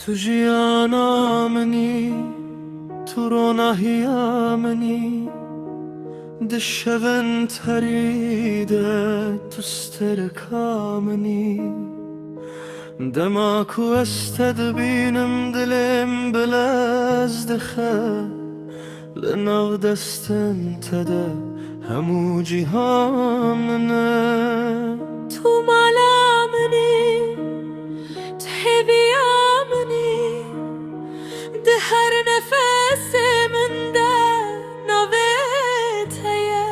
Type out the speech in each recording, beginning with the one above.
تو جیانا منی تو روناهیا منی دشبن تریده تستركا مني دماكو استدبينم دلم بلازدخه لنغد استنتده همو جهامنا تو مالا مني تحبي مني ده هر نفس من ده نويت هيا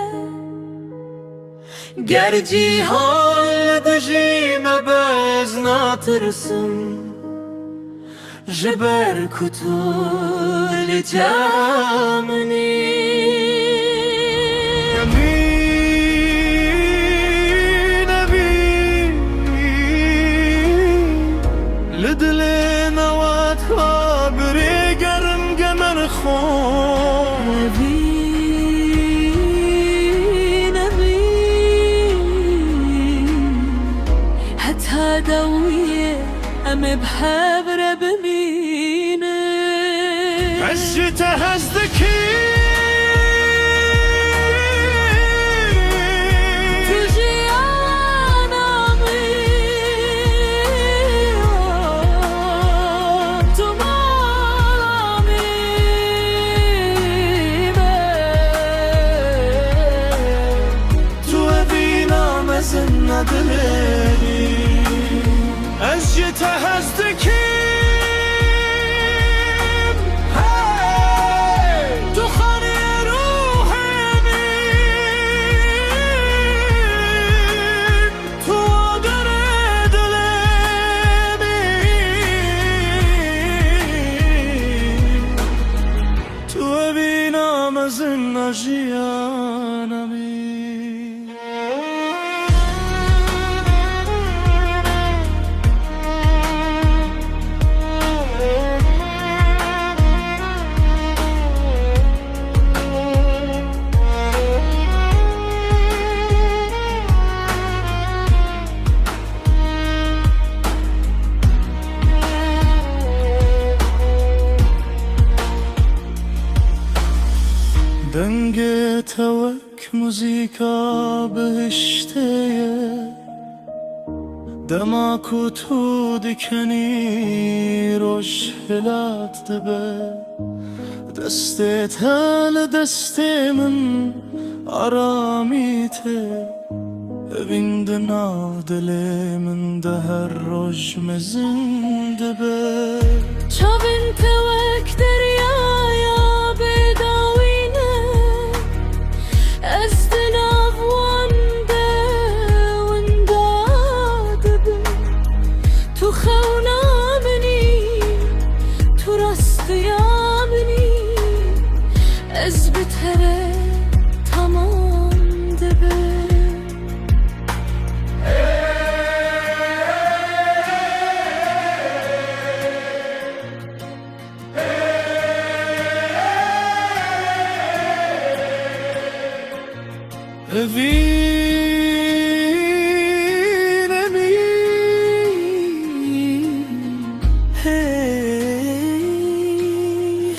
گر جیهان دجیم بز ناترسم جبر کتول جامنی امین امین لدل نوات ها بری گرم گمن خون دوية أم بحبر بمينك عشت هزدكي تجي أنا تو أبينا مزن دلني أجيت هزدكيم هاي تخاني روحي من تو درد لمي تو أبينا مزن جيانا مي دنگ توک موزیکا بهشتیه دماکو تو دکنی روش هلات دبه دسته تال دسته من آرامیته بین دنا دل من ده هر روش مزن دبه چاوین توک دریایا tamam de be evin emin hey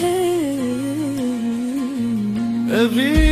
hey evin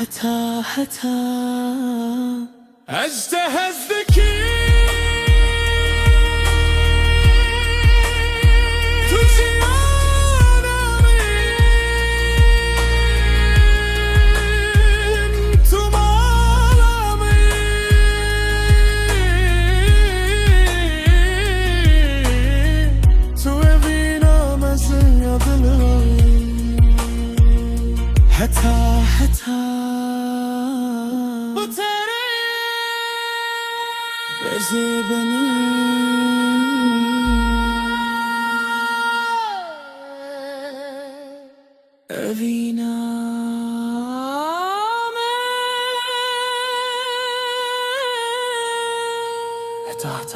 حتى أجتهزك حتى زيبني أبينا تحت